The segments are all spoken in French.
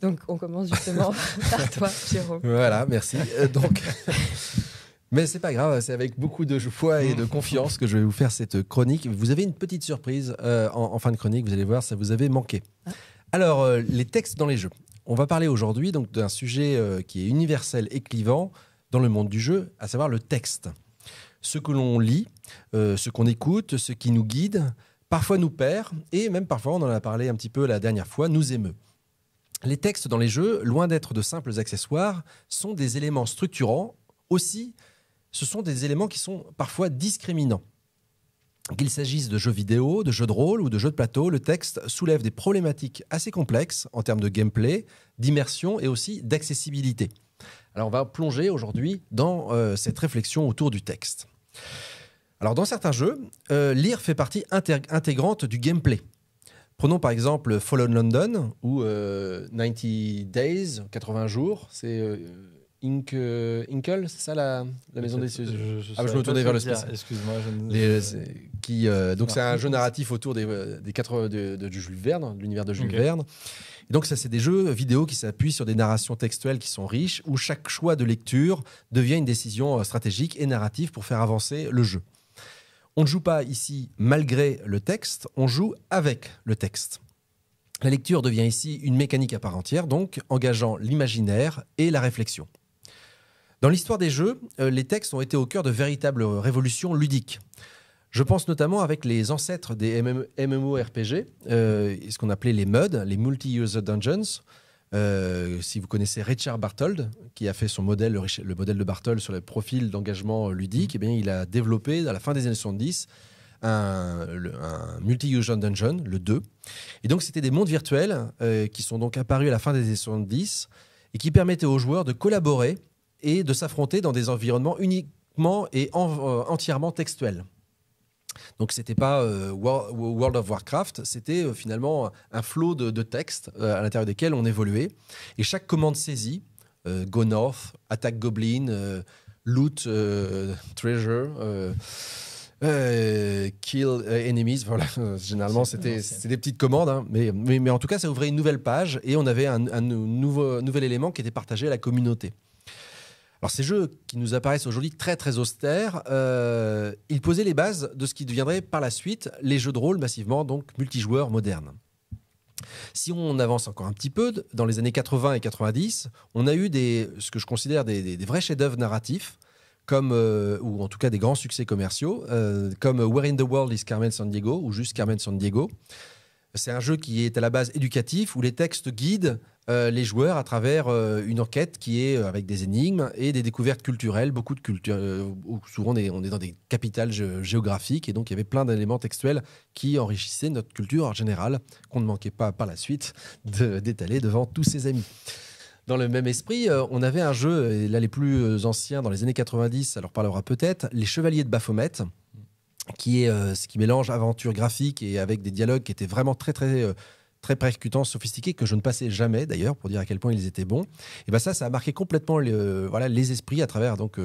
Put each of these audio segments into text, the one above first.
Donc, on commence justement par toi, Jérôme. Voilà, merci. Mais c'est pas grave, c'est avec beaucoup de joie et de confiance que je vais vous faire cette chronique. Vous avez une petite surprise en fin de chronique, vous allez voir, ça vous avait manqué. Alors, les textes dans les jeux. On va parler aujourd'hui donc d'un sujet qui est universel et clivant dans le monde du jeu, à savoir le texte. Ce que l'on lit, ce qu'on écoute, ce qui nous guide, parfois nous perd, et même parfois, on en a parlé un petit peu la dernière fois, nous émeut. Les textes dans les jeux, loin d'être de simples accessoires, sont des éléments structurants. Aussi, ce sont des éléments qui sont parfois discriminants. Qu'il s'agisse de jeux vidéo, de jeux de rôle ou de jeux de plateau, le texte soulève des problématiques assez complexes en termes de gameplay, d'immersion et aussi d'accessibilité. Alors on va plonger aujourd'hui dans cette réflexion autour du texte. Alors dans certains jeux, lire fait partie intégrante du gameplay. Prenons par exemple Fallen London ou 90 Days, 80 jours. C'est Inkle, c'est ça la maison des... Je me tournais vers le spécial. Excuse-moi. Donc c'est un jeu narratif autour de Jules Verne, de l'univers de Jules Verne. Et donc ça, c'est des jeux vidéo qui s'appuient sur des narrations textuelles qui sont riches, où chaque choix de lecture devient une décision stratégique et narrative pour faire avancer le jeu. On ne joue pas ici malgré le texte, on joue avec le texte. La lecture devient ici une mécanique à part entière, donc engageant l'imaginaire et la réflexion. Dans l'histoire des jeux, les textes ont été au cœur de véritables révolutions ludiques. Je pense notamment avec les ancêtres des MMORPG, ce qu'on appelait les MUD, les Multi-User Dungeons. Si vous connaissez Richard Barthold, qui a fait son modèle, le modèle de Barthold sur le profil d'engagement ludique, eh bien, il a développé à la fin des années 70 un Multi-User Dungeon, le 2. Et donc, c'était des mondes virtuels qui sont donc apparus à la fin des années 70 et qui permettaient aux joueurs de collaborer et de s'affronter dans des environnements uniquement et entièrement textuels. Donc, ce n'était pas World of Warcraft, c'était finalement un flot de textes à l'intérieur desquels on évoluait. Et chaque commande saisie, Go North, Attack Goblin, Loot Treasure, Kill Enemies, voilà. Généralement, c'était des petites commandes, hein, mais en tout cas, ça ouvrait une nouvelle page et on avait un nouvel élément qui était partagé à la communauté. Alors ces jeux qui nous apparaissent aujourd'hui très très austères, ils posaient les bases de ce qui deviendrait par la suite les jeux de rôle massivement, donc multijoueurs modernes. Si on avance encore un petit peu, dans les années 80 et 90, on a eu ce que je considère des vrais chefs-d'œuvre narratifs, ou en tout cas des grands succès commerciaux, comme Where in the World is Carmen Sandiego, ou juste Carmen Sandiego. C'est un jeu qui est à la base éducatif, où les textes guident les joueurs à travers une enquête qui est avec des énigmes et des découvertes culturelles, beaucoup de cultures. Souvent, on est dans des capitales géographiques et donc il y avait plein d'éléments textuels qui enrichissaient notre culture en général, qu'on ne manquait pas par la suite d'étaler devant tous ses amis. Dans le même esprit, on avait un jeu, et là les plus anciens, dans les années 90, ça leur parlera peut-être, Les Chevaliers de Baphomet, qui est ce qui mélange aventure graphique et avec des dialogues qui étaient vraiment très percutants, sophistiqués, que je ne passais jamais d'ailleurs, pour dire à quel point ils étaient bons. Et ben ça a marqué complètement les esprits à travers donc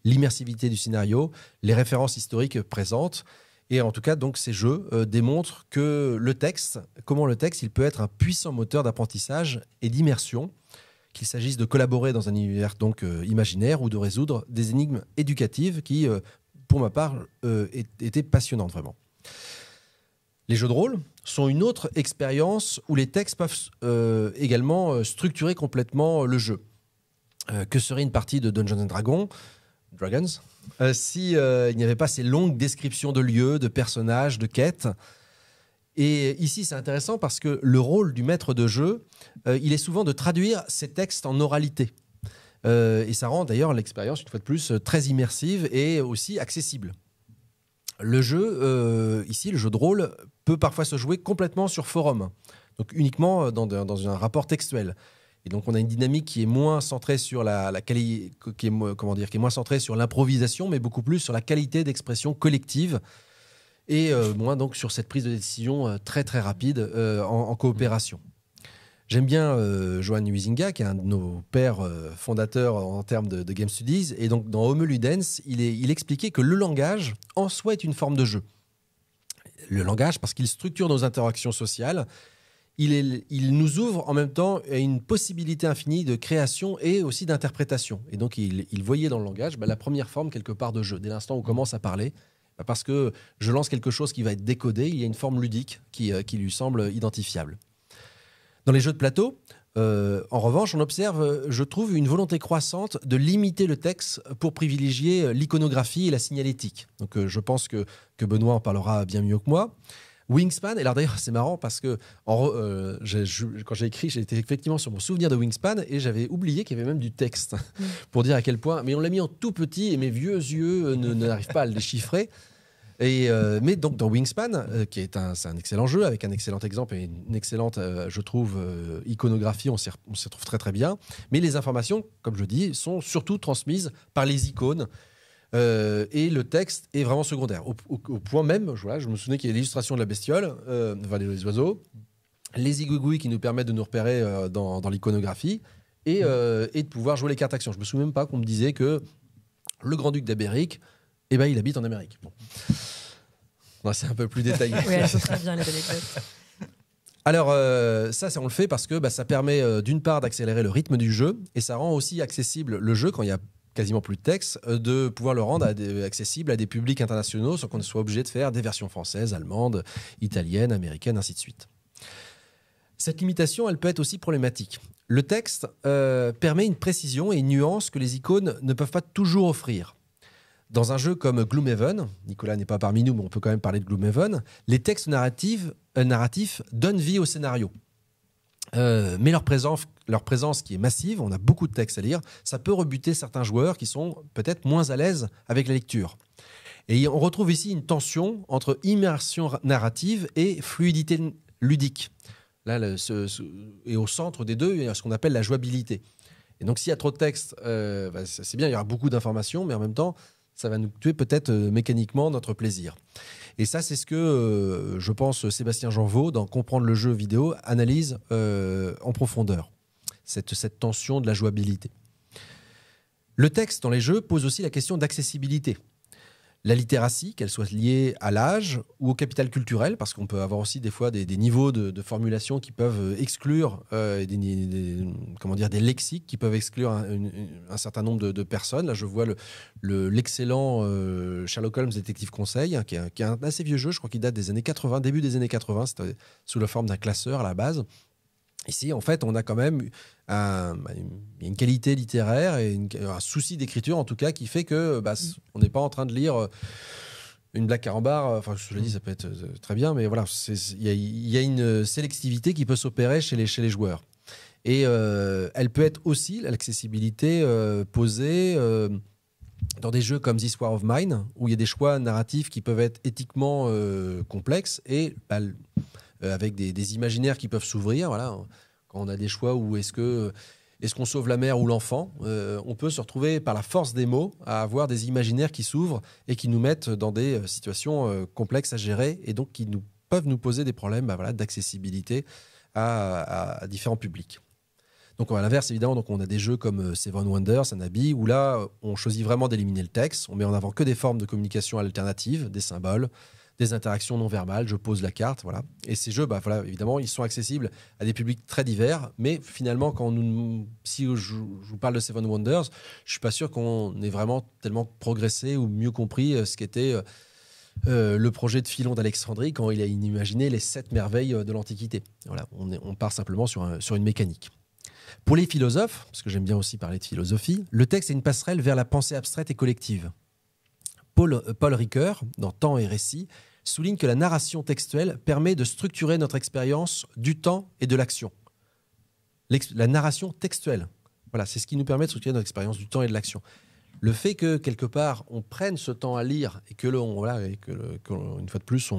l'immersivité du scénario, les références historiques présentes. Et en tout cas, donc, ces jeux démontrent que comment le texte, il peut être un puissant moteur d'apprentissage et d'immersion, qu'il s'agisse de collaborer dans un univers donc imaginaire ou de résoudre des énigmes éducatives qui, pour ma part, étaient passionnantes vraiment. Les jeux de rôle sont une autre expérience où les textes peuvent également structurer complètement le jeu. Que serait une partie de Dungeons & Dragons si il n'y avait pas ces longues descriptions de lieux, de personnages, de quêtes. Et ici, c'est intéressant parce que le rôle du maître de jeu, il est souvent de traduire ces textes en oralité. Et ça rend d'ailleurs l'expérience, une fois de plus, très immersive et aussi accessible. Le jeu, ici, le jeu de rôle, peut parfois se jouer complètement sur forum, donc uniquement dans un rapport textuel. Et donc, on a une dynamique qui est moins centrée sur qui est moins centrée sur l'improvisation, mais beaucoup plus sur la qualité d'expression collective et moins donc sur cette prise de décision très très rapide en coopération. J'aime bien Johan Huizinga, qui est un de nos pères fondateurs en termes de Game Studies. Et donc, dans Homo Ludens, il expliquait que le langage, en soi, est une forme de jeu. Le langage, parce qu'il structure nos interactions sociales, il nous ouvre en même temps à une possibilité infinie de création et aussi d'interprétation. Et donc, il voyait dans le langage la première forme, quelque part, de jeu. Dès l'instant où on commence à parler, parce que je lance quelque chose qui va être décodé, il y a une forme ludique qui lui semble identifiable. Dans les jeux de plateau, en revanche, on observe, je trouve, une volonté croissante de limiter le texte pour privilégier l'iconographie et la signalétique. Donc, je pense que Benoît en parlera bien mieux que moi. Wingspan, et alors d'ailleurs c'est marrant parce que quand j'ai écrit, j'étais effectivement sur mon souvenir de Wingspan et j'avais oublié qu'il y avait même du texte pour dire à quel point, mais on l'a mis en tout petit et mes vieux yeux n'arrivent pas à le déchiffrer. Mais donc dans Wingspan, c'est un excellent jeu avec un excellent exemple et une excellente, je trouve, iconographie, on s'y retrouve très très bien. Mais les informations, comme je dis, sont surtout transmises par les icônes. Et le texte est vraiment secondaire. Au point même, je me souvenais qu'il y a l'illustration de la bestiole, les oiseaux, les igouigouis qui nous permettent de nous repérer dans l'iconographie et de pouvoir jouer les cartes actions. Je me souviens même pas qu'on me disait que le grand-duc d'Amérique, il habite en Amérique. Bon. Ouais, c'est un peu plus détaillé. Oui, elles sont très bien les anecdotes. Alors, ça, on le fait parce que ça permet d'une part d'accélérer le rythme du jeu et ça rend aussi accessible le jeu quand il y a quasiment plus de texte, de pouvoir le rendre accessible à des publics internationaux sans qu'on ne soit obligé de faire des versions françaises, allemandes, italiennes, américaines, ainsi de suite. Cette limitation, elle peut être aussi problématique. Le texte permet une précision et une nuance que les icônes ne peuvent pas toujours offrir. Dans un jeu comme Gloomhaven, Nicolas n'est pas parmi nous, mais on peut quand même parler de Gloomhaven, les textes narratifs donnent vie au scénario. Mais leur présence qui est massive, on a beaucoup de textes à lire, ça peut rebuter certains joueurs qui sont peut-être moins à l'aise avec la lecture. Et on retrouve ici une tension entre immersion narrative et fluidité ludique. Là, et au centre des deux, il y a ce qu'on appelle la jouabilité. Et donc s'il y a trop de texte, c'est bien, il y aura beaucoup d'informations, mais en même temps, ça va nous tuer peut-être mécaniquement notre plaisir. Et ça, c'est ce que, je pense, Sébastien Janvaux, dans Comprendre le jeu vidéo, analyse en profondeur, cette tension de la jouabilité. Le texte dans les jeux pose aussi la question d'accessibilité. La littératie, qu'elle soit liée à l'âge ou au capital culturel, parce qu'on peut avoir aussi des fois des niveaux de formulation qui peuvent exclure, des lexiques qui peuvent exclure un certain nombre de personnes. Là, je vois l'excellent Sherlock Holmes Détective Conseil, qui est un assez vieux jeu, je crois qu'il date des années 80, début des années 80, c'était sous la forme d'un classeur à la base. Ici, en fait, on a quand même une qualité littéraire et un souci d'écriture, en tout cas, qui fait que on n'est pas en train de lire une Black Carambar. Enfin, je le dis, ça peut être très bien, mais voilà, il y a une sélectivité qui peut s'opérer chez les joueurs. Et elle peut être aussi, l'accessibilité posée dans des jeux comme This War of Mine, où il y a des choix narratifs qui peuvent être éthiquement complexes et avec des imaginaires qui peuvent s'ouvrir. Voilà. Quand on a des choix où est-ce qu'on sauve la mère ou l'enfant, on peut se retrouver par la force des mots à avoir des imaginaires qui s'ouvrent et qui nous mettent dans des situations complexes à gérer et donc qui peuvent nous poser des problèmes d'accessibilité à différents publics. Donc à l'inverse, évidemment, donc on a des jeux comme Seven Wonders, Anabi, où là, on choisit vraiment d'éliminer le texte, on met en avant que des formes de communication alternatives, des symboles, des interactions non verbales, je pose la carte, voilà. Et ces jeux, évidemment, ils sont accessibles à des publics très divers, mais finalement, si je vous parle de Seven Wonders, je suis pas sûr qu'on ait vraiment tellement progressé ou mieux compris ce qu'était le projet de Philon d'Alexandrie quand il a imaginé les 7 merveilles de l'Antiquité. Voilà, on part simplement sur une mécanique. Pour les philosophes, parce que j'aime bien aussi parler de philosophie, le texte est une passerelle vers la pensée abstraite et collective. Paul Ricoeur, dans Temps et Récit, souligne que la narration textuelle permet de structurer notre expérience du temps et de l'action. La narration textuelle, voilà, c'est ce qui nous permet de structurer notre expérience du temps et de l'action. Le fait que, quelque part, on prenne ce temps à lire et que, une fois de plus,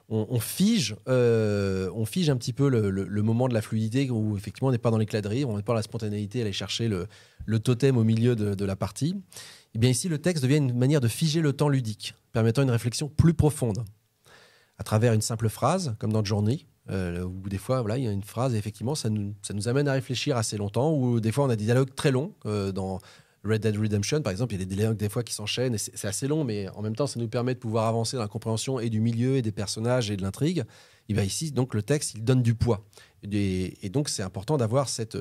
on fige un petit peu le moment de la fluidité où, effectivement, on n'est pas dans l'éclat de rire, on n'est pas dans la spontanéité, aller chercher le totem au milieu de la partie. Et bien ici, le texte devient une manière de figer le temps ludique, permettant une réflexion plus profonde. À travers une simple phrase, comme dans Journey, où des fois, il y a une phrase et effectivement, ça nous amène à réfléchir assez longtemps, ou des fois, on a des dialogues très longs. Dans Red Dead Redemption, par exemple, il y a des dialogues des fois qui s'enchaînent, et c'est assez long, mais en même temps, ça nous permet de pouvoir avancer dans la compréhension et du milieu, et des personnages, et de l'intrigue. Et bien ici, donc, le texte, il donne du poids. Et donc, c'est important d'avoir cette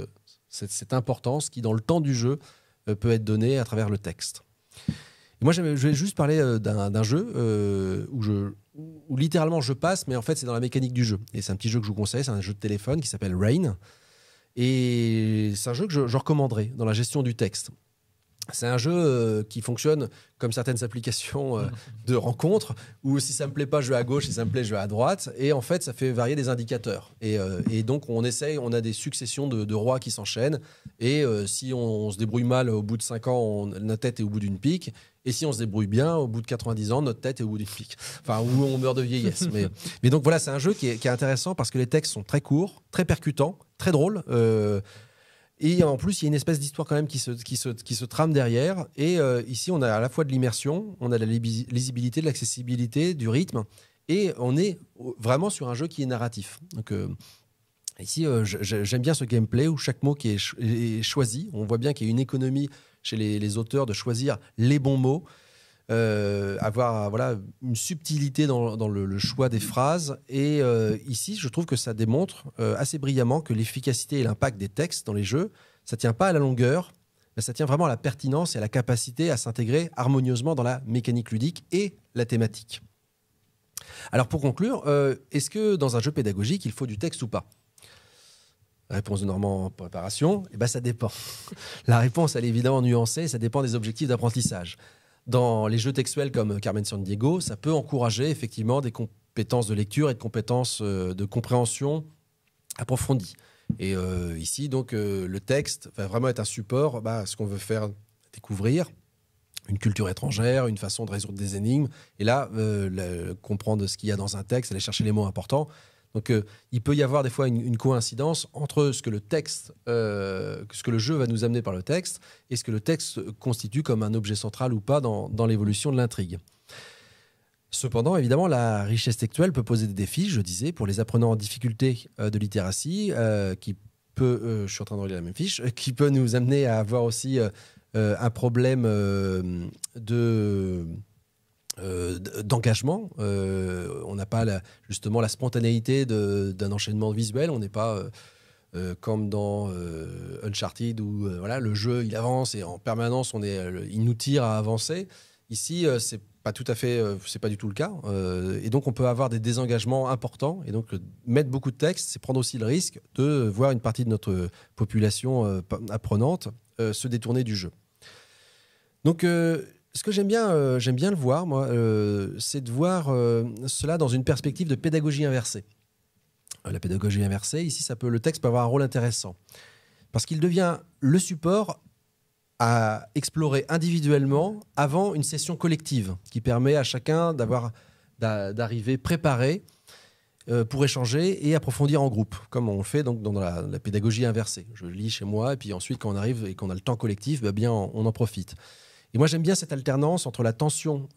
importance qui, dans le temps du jeu, peut être donnée à travers le texte. Et moi, je vais juste parler d'un jeu où littéralement je passe, mais en fait, c'est dans la mécanique du jeu. Et c'est un petit jeu que je vous conseille, c'est un jeu de téléphone qui s'appelle Rain. Et c'est un jeu que je recommanderais dans la gestion du texte. C'est un jeu qui fonctionne comme certaines applications de rencontres, où si ça me plaît pas, je vais à gauche, si ça me plaît, je vais à droite. Et en fait, ça fait varier des indicateurs. Et donc, on a des successions de rois qui s'enchaînent. Et si on se débrouille mal, au bout de 5 ans, notre tête est au bout d'une pique. Et si on se débrouille bien, au bout de 90 ans, notre tête est au bout d'une pique. Enfin, où on meurt de vieillesse. Mais donc voilà, c'est un jeu qui est intéressant parce que les textes sont très courts, très percutants, très drôles. Et en plus, il y a une espèce d'histoire quand même qui se trame derrière. Et ici, on a à la fois de l'immersion, on a de la lisibilité, de l'accessibilité, du rythme. Et on est vraiment sur un jeu qui est narratif. Donc ici, j'aime bien ce gameplay où chaque mot qui est choisi. On voit bien qu'il y a une économie chez les auteurs de choisir les bons mots. Avoir une subtilité dans le choix des phrases. Et ici, je trouve que ça démontre assez brillamment que l'efficacité et l'impact des textes dans les jeux, ça ne tient pas à la longueur, mais ça tient vraiment à la pertinence et à la capacité à s'intégrer harmonieusement dans la mécanique ludique et la thématique. Alors pour conclure, est-ce que dans un jeu pédagogique, il faut du texte ou pas ? Réponse de Normand en préparation, ça dépend. La réponse, elle est évidemment nuancée, ça dépend des objectifs d'apprentissage. Dans les jeux textuels comme Carmen Sandiego, ça peut encourager effectivement des compétences de lecture et de compétences de compréhension approfondies. Et ici, donc, le texte va vraiment être un support à ce qu'on veut faire découvrir, une culture étrangère, une façon de résoudre des énigmes. Et là, comprendre ce qu'il y a dans un texte, aller chercher les mots importants. Donc, il peut y avoir des fois une coïncidence entre ce que le texte, ce que le jeu va nous amener par le texte, et ce que le texte constitue comme un objet central ou pas dans l'évolution de l'intrigue. Cependant, évidemment, la richesse textuelle peut poser des défis, je disais, pour les apprenants en difficulté de littératie, qui peut, je suis en train de relire la même fiche, qui peut nous amener à avoir aussi un problème d'engagement. On n'a pas justement la spontanéité d'un enchaînement visuel. On n'est pas comme dans Uncharted où le jeu il avance et en permanence il nous tire à avancer. Ici, c'est pas du tout le cas. Et donc on peut avoir des désengagements importants. Et donc mettre beaucoup de texte, c'est prendre aussi le risque de voir une partie de notre population apprenante se détourner du jeu. Donc ce que j'aime bien le voir, moi, c'est de voir cela dans une perspective de pédagogie inversée. La pédagogie inversée, ici, le texte peut avoir un rôle intéressant parce qu'il devient le support à explorer individuellement avant une session collective qui permet à chacun d'arriver préparé pour échanger et approfondir en groupe, comme on le fait donc, dans la pédagogie inversée. Je lis chez moi et puis ensuite, quand on arrive et qu'on a le temps collectif, on en profite. Et moi, j'aime bien cette alternance entre l'attention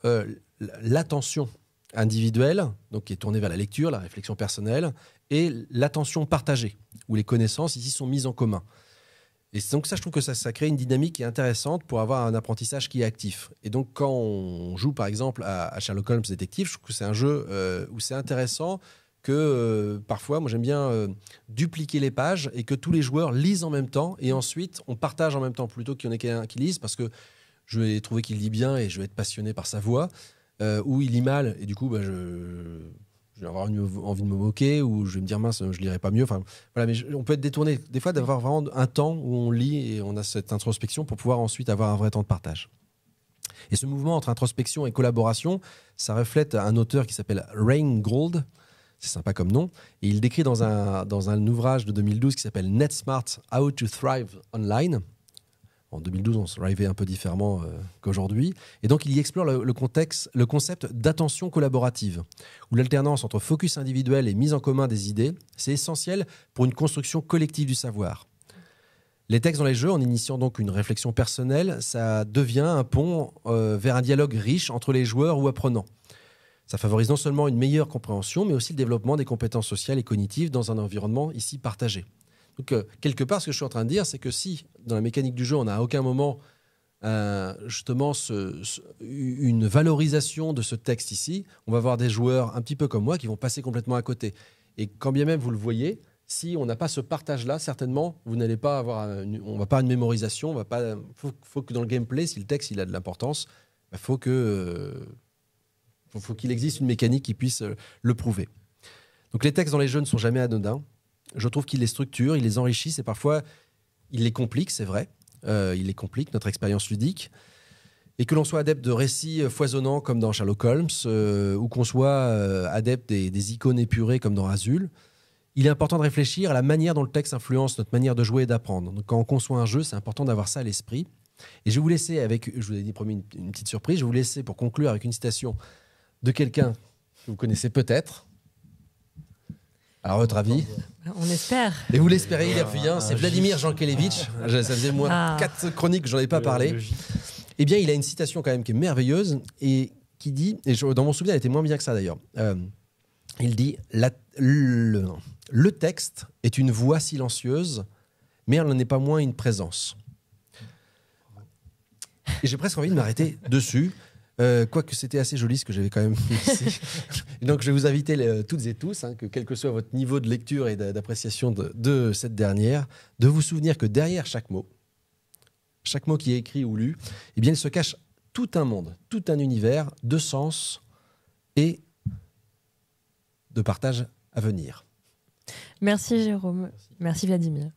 individuelle, donc qui est tournée vers la lecture, la réflexion personnelle, et l'attention partagée, où les connaissances ici sont mises en commun. Et donc ça, je trouve que ça crée une dynamique qui est intéressante pour avoir un apprentissage qui est actif. Et donc, quand on joue, par exemple, à Sherlock Holmes Détective, je trouve que c'est un jeu où c'est intéressant que parfois, moi, j'aime bien dupliquer les pages et que tous les joueurs lisent en même temps et ensuite, on partage en même temps plutôt qu'il y en ait qu'un qui lise parce que je vais trouver qu'il lit bien et je vais être passionné par sa voix, ou il lit mal et du coup, je vais avoir envie de me moquer ou je vais me dire mince, je lirai pas mieux. Enfin, voilà, mais on peut être détourné des fois d'avoir vraiment un temps où on lit et on a cette introspection pour pouvoir ensuite avoir un vrai temps de partage. Et ce mouvement entre introspection et collaboration, ça reflète un auteur qui s'appelle Rain Gold. C'est sympa comme nom. Et il décrit dans un ouvrage de 2012 qui s'appelle Net Smart, How to Thrive Online. En 2012, on se arrivait un peu différemment qu'aujourd'hui. Et donc, il y explore le concept d'attention collaborative, où l'alternance entre focus individuel et mise en commun des idées, c'est essentiel pour une construction collective du savoir. Les textes dans les jeux, en initiant donc une réflexion personnelle, ça devient un pont vers un dialogue riche entre les joueurs ou apprenants. Ça favorise non seulement une meilleure compréhension, mais aussi le développement des compétences sociales et cognitives dans un environnement ici partagé. Donc, quelque part, ce que je suis en train de dire, c'est que si, dans la mécanique du jeu, on n'a à aucun moment justement une valorisation de ce texte ici, on va avoir des joueurs un petit peu comme moi qui vont passer complètement à côté. Et quand bien même vous le voyez, si on n'a pas ce partage-là, certainement, vous n'allez pas avoir on va pas avoir une mémorisation. Faut que dans le gameplay, si le texte il a de l'importance, faut qu'il existe une mécanique qui puisse le prouver. Donc les textes dans les jeux ne sont jamais anodins. Je trouve qu'ils les structurent, ils les enrichissent et parfois ils les compliquent, c'est vrai. Ils les compliquent, notre expérience ludique. Et que l'on soit adepte de récits foisonnants comme dans Sherlock Holmes ou qu'on soit adepte des icônes épurées comme dans Azul, il est important de réfléchir à la manière dont le texte influence notre manière de jouer et d'apprendre. Donc, quand on conçoit un jeu, c'est important d'avoir ça à l'esprit. Et je vais vous laisser je vous ai promis une petite surprise, je vais vous laisser pour conclure avec une citation de quelqu'un que vous connaissez peut-être. Alors, à votre avis? On espère. Et vous l'espérez, il a fui un, c'est Vladimir Jankélévitch. Ça faisait moins 4 chroniques que je n'en ai pas parlé. Eh bien, il a une citation quand même qui est merveilleuse et qui dit, et dans mon souvenir, elle était moins bien que ça d'ailleurs, il dit le texte est une voix silencieuse, mais elle n'en est pas moins une présence. Et j'ai presque envie de m'arrêter dessus, quoique c'était assez joli ce que j'avais quand même fait ici. Donc je vais vous inviter toutes et tous, que quel que soit votre niveau de lecture et d'appréciation de cette dernière, de vous souvenir que derrière chaque mot qui est écrit ou lu, eh bien, il se cache tout un monde, tout un univers de sens et de partage à venir. Merci Jérôme. Merci Vladimir.